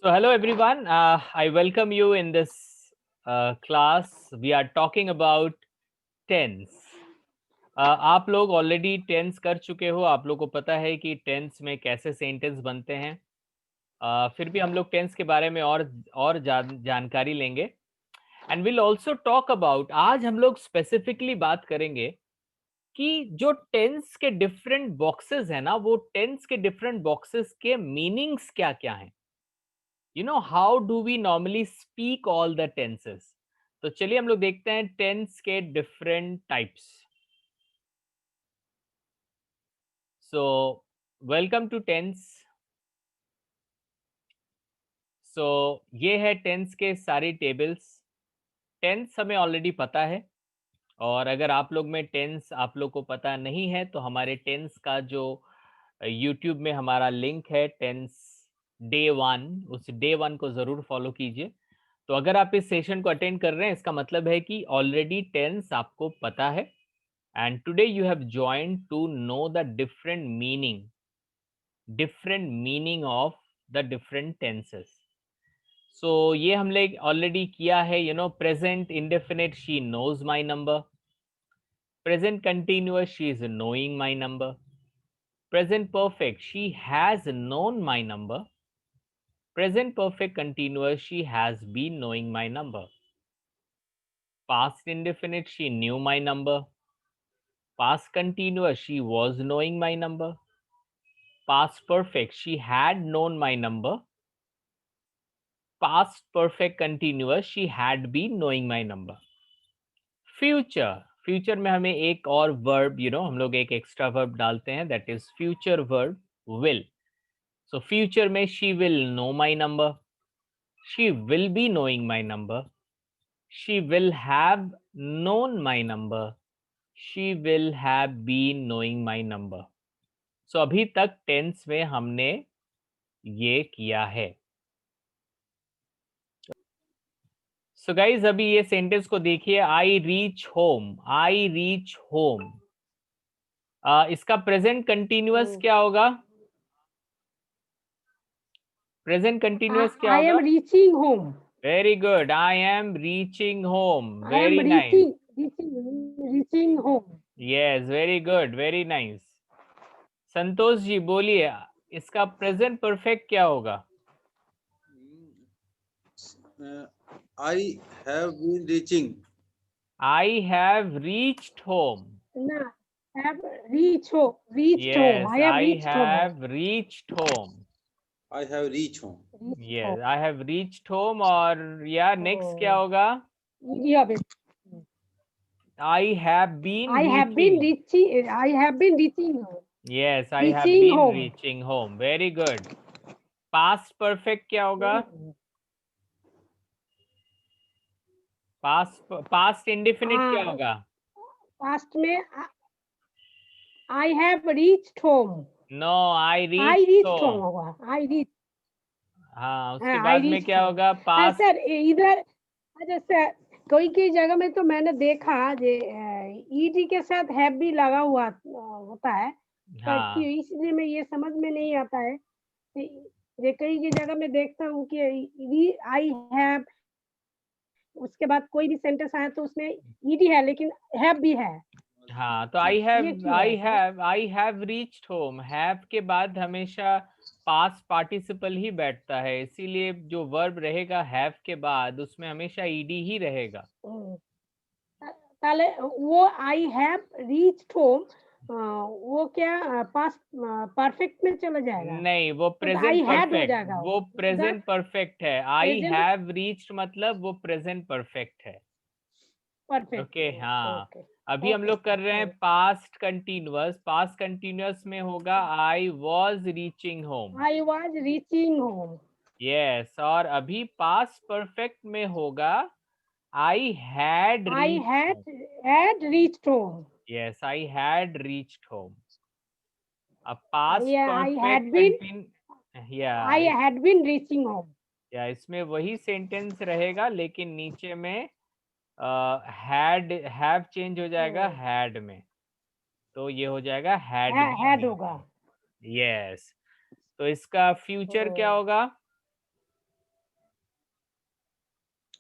So, hello everyone. I welcome you in this class. We are talking about tense. आप लोग already tense कर चुके हो, आप लोग को पता है कि टेंस में कैसे सेंटेंस बनते हैं। फिर भी हम लोग टेंस के बारे में और जानकारी लेंगे। And will also talk about, आज हम लोग स्पेसिफिकली बात करेंगे कि जो टेंस के डिफरेंट बॉक्सेस हैं ना, वो टेंस के डिफरेंट बॉक्सेस के मीनिंग्स क्या क्या हैं। How do we normally speak all the tenses. तो चलिए हम लोग देखते हैं टेंस के different types. So welcome to tense. So ये है टेंस के सारी टेबल्स। टेंस हमें ऑलरेडी पता है, और अगर आप लोग में टेंस आप लोग को पता नहीं है तो हमारे टेंस का जो यूट्यूब में हमारा लिंक है टेंस डे 1, उस डे 1 को ज़रूर फॉलो कीजिए। तो अगर आप इस सेशन को अटेंड कर रहे हैं, इसका मतलब है कि ऑलरेडी टेंस आपको पता है। And today you have joined to know the different meaning of the different tenses. So ये हमने ऑलरेडी किया है। Present indefinite, she knows my number. Present continuous, she is knowing my number. Present perfect, she has known my number. Present perfect continuous, she has been knowing my number. Past indefinite, she knew my number. Past continuous, she was knowing my number. Past perfect, she had known my number. Past perfect continuous, she had been knowing my number. Future में हमें एक और verb, हम लोग एक extra verb डालते हैं, that is future verb will. So future में she will know my number, she will be knowing my number, she will have known my number, she will have been knowing my number. So अभी तक tense में हमने ये किया है। So guys अभी ये सेंटेंस को देखिए, I reach home. I reach home, इसका प्रेजेंट कंटिन्यूअस क्या होगा? प्रेजेंट कंटिन्यूअस क्या होगा? I am reaching home. Very good, I am reaching home. I am very nice. reaching home. Yes, very good, very nice. Santosh ji बोलिए, इसका present perfect क्या होगा? I have been reaching. I have reached home. No, have reached home. Reached home. Yes, I have I reached home. have reached home. I have reached home. Reached Yes, home. I have reached home। और या next क्या होगा? Yeah, I have been I have been reaching। reaching. I have been reaching home. Yes, I have Reaching been home. reaching home। Very good। Past perfect क्या होगा? Past indefinite क्या होगा? Past में I have reached home. No, I I reached reached home। home होगा। I reached। हाँ, उसके I बाद में reached क्या home। होगा? Past। सर इधर जैसे कोई जगह में तो मैंने देखा जे ईडी के साथ हैव भी लगा हुआ होता है, पर हाँ, क्यों, इसलिए मैं ये समझ में नहीं आता है। ये कई की जगह में देखता हूँ कि आई हैव, उसके बाद कोई भी सेंटेंस आया तो उसमें ईडी है लेकिन हैव भी है। हाँ, तो ये क्यों है sir? I have reached home, have के बाद हमेशा पास्ट पार्टिसिपल ही बैठता है, इसीलिए जो वर्ब रहेगा हैव के बाद उसमें हमेशा ईडी ही रहेगा। ताले वो आई हैव रीच्ड होम, वो क्या पास्ट परफेक्ट में चला जाएगा? नहीं, वो तो प्रेजेंट आई हैड हो परफेक्ट, जाएगा वो प्रेजेंट परफेक्ट है। आई प्रेजेंट हैव रीच्ड मतलब वो प्रेजेंट परफेक्ट है। परफेक्ट। ओके, हाँ। ओके अभी हम ओके लोग कर रहे हैं पास्ट कंटिन्यूअस। पास्ट कंटिन्यूअस में होगा I was reaching home. I was reaching home. Yes, और अभी पास्ट परफेक्ट में होगा I had I reached home. Had reached home. Yes, I had reached home। अब past I perfect had been yeah, I had been reaching home. इसमें वही sentence रहेगा, लेकिन नीचे में had have चेंज हो जाएगा had में, तो ये हो जाएगा had हैड been। होगा। यस, तो इसका फ्यूचर क्या होगा?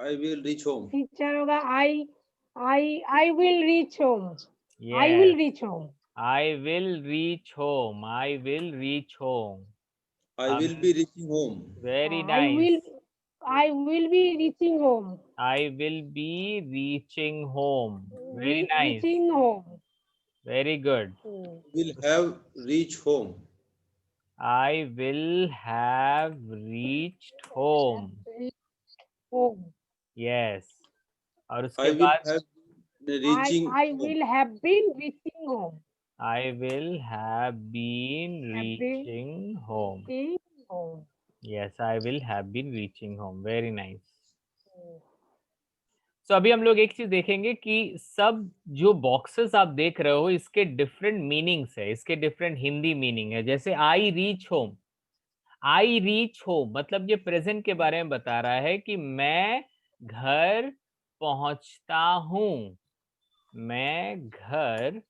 I will reach home. Future होगा I will reach home. I Yes. Will reach home. I will reach home. I will reach home. I will be reaching home. Very I nice. Will be reaching home. I will be reaching home. Very nice. Reaching home. Very good. Will have reach home. I will have reached home. Home. Yes. और उसके I will बाद have been reaching I home. Will have been reaching home. I will have been Have been reaching home. Home. Yes, I will have been reaching home. Very nice. So अभी हम लोग एक चीज देखेंगे कि सब जो बॉक्सेस आप देख रहे हो इसके डिफरेंट मीनिंग्स है, इसके डिफरेंट हिंदी मीनिंग है। जैसे I reach home, I reach home मतलब ये प्रेजेंट के बारे में बता रहा है कि मैं घर पहुंचता हूँ, मैं घर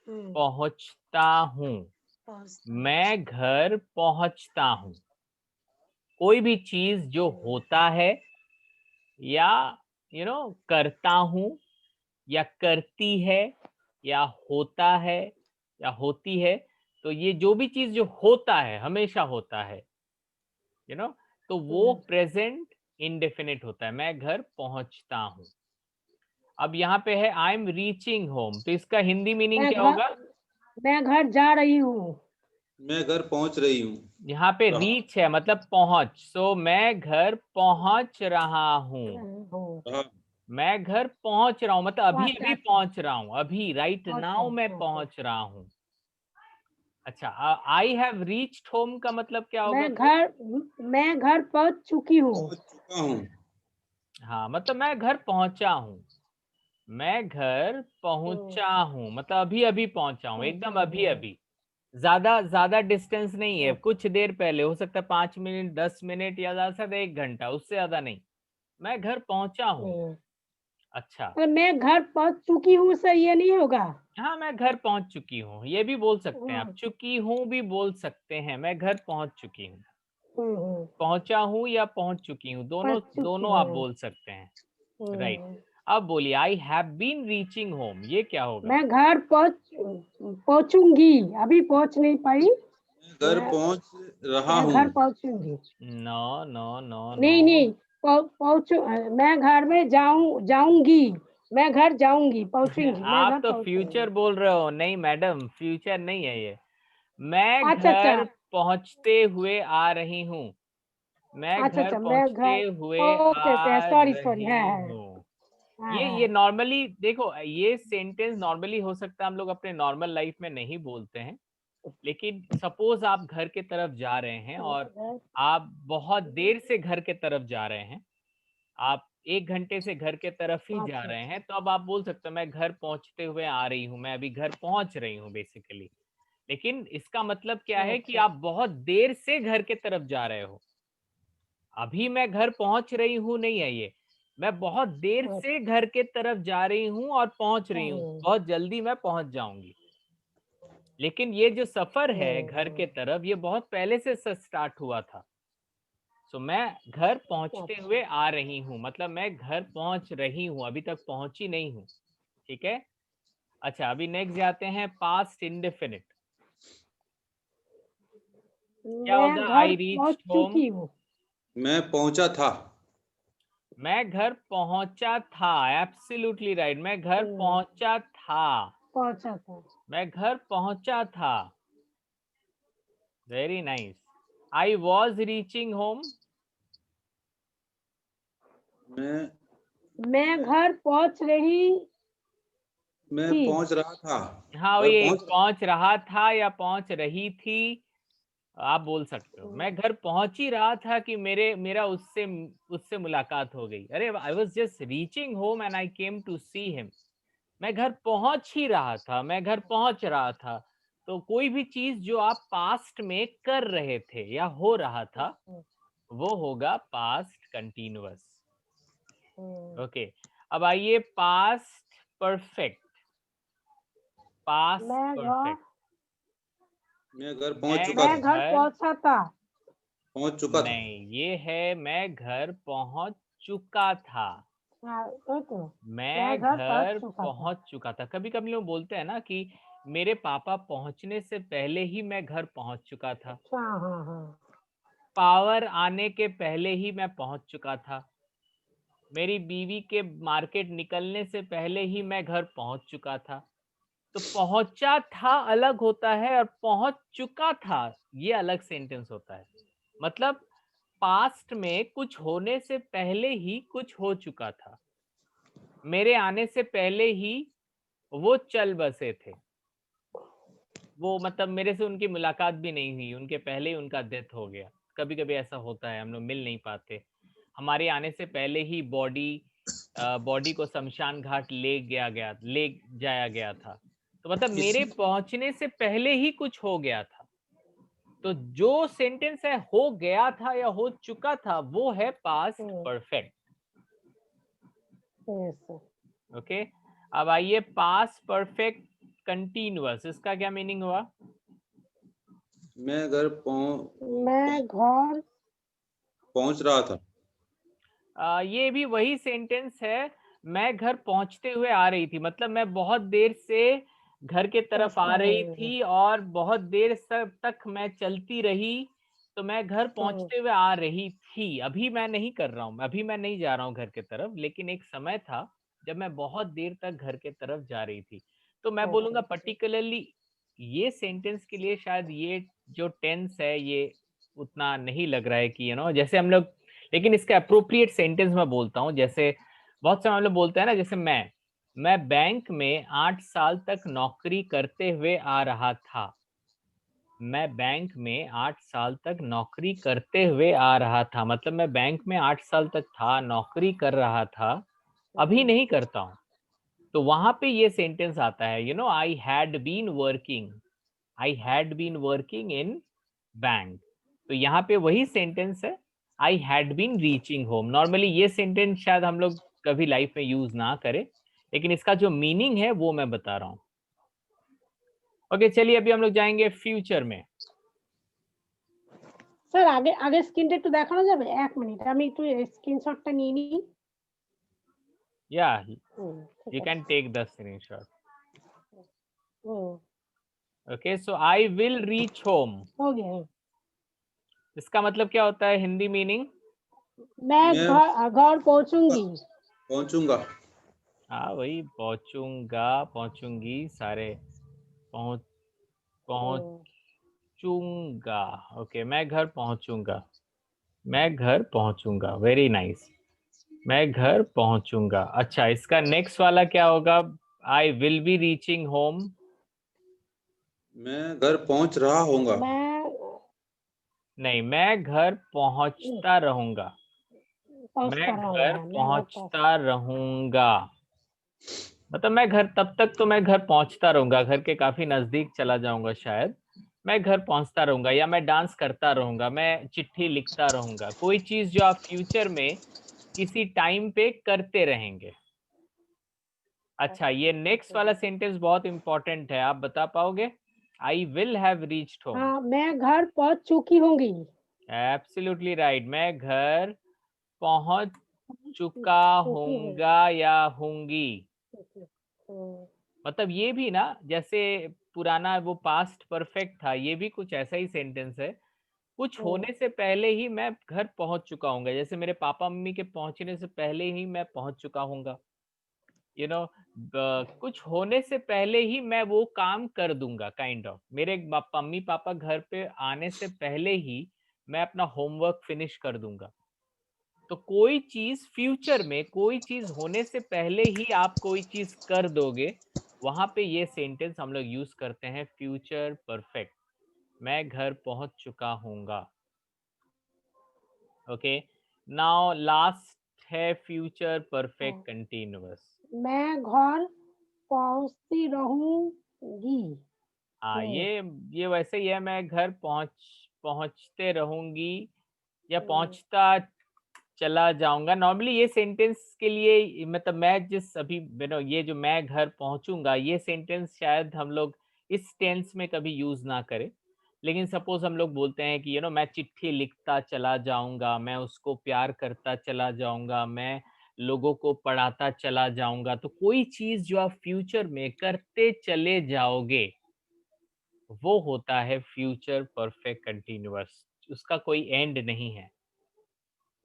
पहुंचता हूँ, मैं घर पहुंचता हूँ। कोई भी चीज जो होता है या करता हूँ या करती है या होता है या होती है, तो ये जो भी चीज जो होता है हमेशा होता है, तो वो प्रेजेंट इंडेफिनिट होता है। मैं घर पहुंचता हूँ। अब यहाँ पे है आई एम रीचिंग होम, तो इसका हिंदी मीनिंग क्या होगा? मैं घर जा रही हूँ। मैं घर पहुंच रही हूँ। यहाँ पे रीच है मतलब पहुंच, सो मैं घर पहुंच रहा हूँ। मैं घर पहुंच रहा हूँ मतलब अभी अभी पहुंच रहा हूँ, अभी राइट नाउ मैं पहुंच रहा हूँ। अच्छा, आई हैव रीच्ड होम का मतलब क्या होगा? मैं घर पहुंच चुकी हूँ। पहुंच चुका हूँ। हाँ, मतलब मैं घर पहुंचा हूँ, मैं घर पहुंचा हूँ मतलब अभी अभी पहुंचा हूँ, एकदम अभी अभी। ज्यादा डिस्टेंस नहीं है, कुछ देर पहले, हो सकता है 5 मिनट 10 मिनट या ज्यादा से ज्यादा 1 घंटा, उससे ज्यादा नहीं। मैं घर पहुंचा हूँ। अच्छा, मैं घर पहुंच चुकी हूँ से ये नहीं होगा? हाँ, मैं घर पहुंच चुकी हूँ ये भी बोल सकते हैं आप, चुकी हूँ भी बोल सकते हैं। मैं घर पहुंच चुकी हूँ, पहुंचा हूँ या पहुंच चुकी हूँ, दोनों आप बोल सकते हैं। राइट। अब बोलिए I have been reaching home, ये क्या होगा? मैं घर पहुंचूंगी, अभी पहुंच नहीं पाई। घर पहुंच रहा हूँ। घर पहुंचूंगी। नो नो नो नहीं पहुंचू, मैं घर में जाऊंगी। मैं घर जाऊंगी, पहुंचूंगी। आप तो फ्यूचर बोल रहे हो। नहीं मैडम, फ्यूचर नहीं है ये। मैं अच्छा, घर पहुंचते हुए आ रही हूँ, मैं घर पहुंचते हुए आ रही हूँ। ये नॉर्मली देखो, ये सेंटेंस नॉर्मली हो सकता है हम लोग अपने नॉर्मल लाइफ में नहीं बोलते हैं, लेकिन सपोज आप घर के तरफ जा रहे हैं और आप बहुत देर से घर के तरफ जा रहे हैं, आप 1 घंटे से घर के तरफ ही जा रहे हैं, तो अब आप बोल सकते हो मैं घर पहुंचते हुए आ रही हूँ, मैं अभी घर पहुंच रही हूँ बेसिकली। लेकिन इसका मतलब क्या है कि आप बहुत देर से घर के तरफ जा रहे हो। अभी मैं घर पहुंच रही हूँ नहीं है ये, मैं बहुत देर से घर के तरफ जा रही हूँ और पहुंच रही हूँ, बहुत जल्दी मैं पहुंच जाऊंगी। लेकिन ये जो सफर है घर के तरफ, ये बहुत पहले से स्टार्ट हुआ था। सो मैं घर पहुंचते हुए आ रही हूँ मतलब मैं घर पहुंच रही हूँ, अभी तक पहुंची नहीं हूँ। ठीक है। अच्छा, अभी नेक्स्ट जाते हैं पास्ट इंडेफिनिट। क्या होगा? आई रीच्ड होम, मैं पहुंचा था। मैं घर पहुंचा था। एब्सोल्युटली राइट, मैं घर पहुंचा था, मैं घर पहुंचा था। Very nice. I was reaching home, मैं घर पहुंच रहा था। हाँ ये पहुंच रहा था या पहुंच रही थी, आप बोल सकते हो। मैं घर पहुंच ही रहा था कि मेरा उससे मुलाकात हो गई। अरे I was just reaching home and I came to see him. मैं घर पहुंच ही रहा था, मैं घर पहुंच रहा था। तो कोई भी चीज जो आप पास्ट में कर रहे थे या हो रहा था, वो होगा पास्ट कंटिन्यूअस। ओके, अब आइए पास्ट परफेक्ट। पास्ट परफेक्ट, मैं घर पहुंच चुका था। पहुंचा था। पहुंच चुका था। नहीं, ये है मैं घर पहुंच चुका था। हाँ तो मैं घर घर चुका था। पहुंच चुका था। कभी कभी लोग बोलते हैं ना कि मेरे पापा पहुंचने से पहले ही मैं घर पहुंच चुका था। हाँ हाँ हाँ। पावर आने के पहले ही मैं पहुंच चुका था। मेरी बीवी के मार्केट निकलने से पहले ही मैं घर पहुंच चुका था। तो पहुंचा था अलग होता है और पहुंच चुका था ये अलग सेंटेंस होता है। मतलब पास्ट में कुछ होने से पहले ही कुछ हो चुका था। मेरे आने से पहले ही वो चल बसे थे। वो मतलब मेरे से उनकी मुलाकात भी नहीं हुई, उनके पहले ही उनका डेथ हो गया। कभी कभी ऐसा होता है, हम लोग मिल नहीं पाते। हमारे आने से पहले ही बॉडी को शमशान घाट ले जाया गया था। तो मतलब मेरे पहुंचने से पहले ही कुछ हो गया था। तो जो सेंटेंस है हो गया था या हो चुका था, वो है पास्ट परफेक्ट। ओके, अब आइए पास्ट परफेक्ट कंटीन्यूअस, इसका क्या मीनिंग हुआ? मैं घर पहुंच रहा था। ये भी वही सेंटेंस है। मैं घर पहुंचते हुए आ रही थी, मतलब मैं बहुत देर से घर के तरफ आ रही थी और बहुत देर तक मैं चलती रही। तो मैं घर पहुंचते हुए आ रही थी। अभी मैं नहीं कर रहा हूँ, अभी मैं नहीं जा रहा हूँ घर के तरफ, लेकिन एक समय था जब मैं बहुत देर तक घर के तरफ जा रही थी। तो मैं बोलूंगा पर्टिकुलरली ये सेंटेंस के लिए शायद ये जो टेंस है ये उतना नहीं लग रहा है कि जैसे हम लोग, लेकिन इसका अप्रोप्रिएट सेंटेंस मैं बोलता हूँ। जैसे बहुत समय हम लोग बोलते हैं ना, जैसे मैं बैंक में 8 साल तक नौकरी करते हुए आ रहा था। मैं बैंक में 8 साल तक नौकरी करते हुए आ रहा था, मतलब मैं बैंक में 8 साल तक था, नौकरी कर रहा था, अभी नहीं करता हूँ। तो वहां पे ये सेंटेंस आता है, I had been working in bank. तो यहाँ पे वही सेंटेंस है, I had been reaching home. Normally ये सेंटेंस शायद हम लोग कभी लाइफ में यूज ना करें, लेकिन इसका जो मीनिंग है वो मैं बता रहा हूँ। ओके, चलिए अभी हम लोग जाएंगे फ्यूचर में। স্যার আগে আগে স্ক্রিনটা একটু দেখানো যাবে? 1 মিনিট আমি একটু স্ক্রিনশটটা নিয়ে নিই। या ঠিক यू আছে। Can take the screenshot. Hmm, okay, so I will reach home, हो गया। इसका मतलब क्या होता है हिंदी मीनिंग? मैं मैं घर पहुंचूंगी। पहुंचूंगा। हाँ वही, पहुंचूंगा, पहुंचूंगी, सारे पहुंच पहुंचूंगा। ओके, मैं घर पहुंचूंगा, मैं घर पहुंचूंगा, वेरी नाइस। मैं घर पहुंचूंगा। अच्छा, इसका नेक्स्ट वाला क्या होगा? I will be reaching home. मैं घर पहुंच रहा होऊंगा। मैं नहीं, मैं घर पहुंचता रहूंगा। मैं पहुंचता रहूंगा। घर मैं घर पहुंचता रहूंगा, मतलब मैं घर, तब तक तो मैं घर पहुंचता रहूंगा, घर के काफी नजदीक चला जाऊंगा शायद। मैं घर पहुंचता रहूंगा, या मैं डांस करता रहूंगा, मैं चिट्ठी लिखता रहूंगा, कोई चीज जो आप फ्यूचर में किसी टाइम पे करते रहेंगे। अच्छा, ये नेक्स्ट वाला सेंटेंस बहुत इंपॉर्टेंट है, आप बता पाओगे? I will have reached home. हाँ, मैं घर पहुंच चुकी होंगी। एब्सोल्युटली राइट, मैं घर पहुंच चुका चुकी हूँ। होऊंगा या होंगी। हम्म, मतलब ये भी ना, जैसे पुराना वो पास्ट परफेक्ट था, ये भी कुछ ऐसा ही सेंटेंस है। कुछ होने से पहले ही मैं घर पहुंच चुका हूंगा, जैसे मेरे पापा मम्मी के पहुंचने से पहले ही मैं पहुंच चुका हूंगा। यू नो कुछ होने से पहले ही मैं वो काम कर दूंगा, काइंड ऑफ। मेरे मम्मी पापा घर पे आने से पहले ही मैं अपना होमवर्क फिनिश कर दूंगा। तो कोई चीज फ्यूचर में, कोई चीज होने से पहले ही आप कोई चीज कर दोगे, वहां पे ये सेंटेंस हम लोग यूज करते हैं, फ्यूचर परफेक्ट। मैं घर पहुंच चुका हूंगा। ओके, नाउ लास्ट है फ्यूचर परफेक्ट कंटिन्यूअस। मैं घर पहुंचती रहूंगी। हाँ, ये वैसे ही है, मैं घर पहुंचते रहूंगी या पहुंचता चला जाऊंगा। नॉर्मली ये सेंटेंस के लिए, मतलब मैं जिस अभी ये जो मैं घर पहुंचूंगा, ये सेंटेंस शायद हम लोग इस टेंस में कभी यूज ना करें, लेकिन सपोज हम लोग बोलते हैं कि मैं चिट्ठी लिखता चला जाऊंगा, मैं उसको प्यार करता चला जाऊंगा, मैं लोगों को पढ़ाता चला जाऊंगा, तो कोई चीज जो आप फ्यूचर में करते चले जाओगे वो होता है फ्यूचर परफेक्ट कंटिन्यूअस। उसका कोई एंड नहीं है।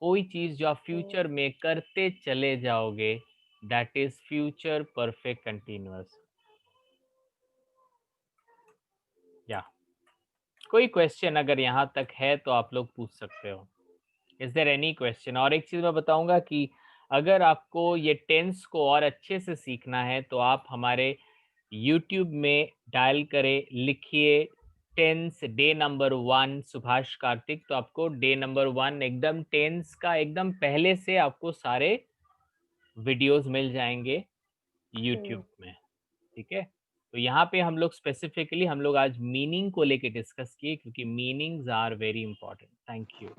कोई चीज जो आप फ्यूचर में करते चले जाओगे that is future perfect continuous. या कोई क्वेश्चन अगर यहाँ तक है तो आप लोग पूछ सकते हो। Is there any question? और एक चीज मैं बताऊंगा कि अगर आपको ये टेंस को और अच्छे से सीखना है तो आप हमारे YouTube में डायल करें, लिखिए tense day number 1 Subhash Kartik, तो आपको डे नंबर 1 एकदम टेंस का एकदम पहले से आपको सारे वीडियोस मिल जाएंगे YouTube में। ठीक है, तो यहाँ पे हम लोग स्पेसिफिकली हम लोग आज मीनिंग को लेके डिस्कस किए क्योंकि meanings are very important. Thank you.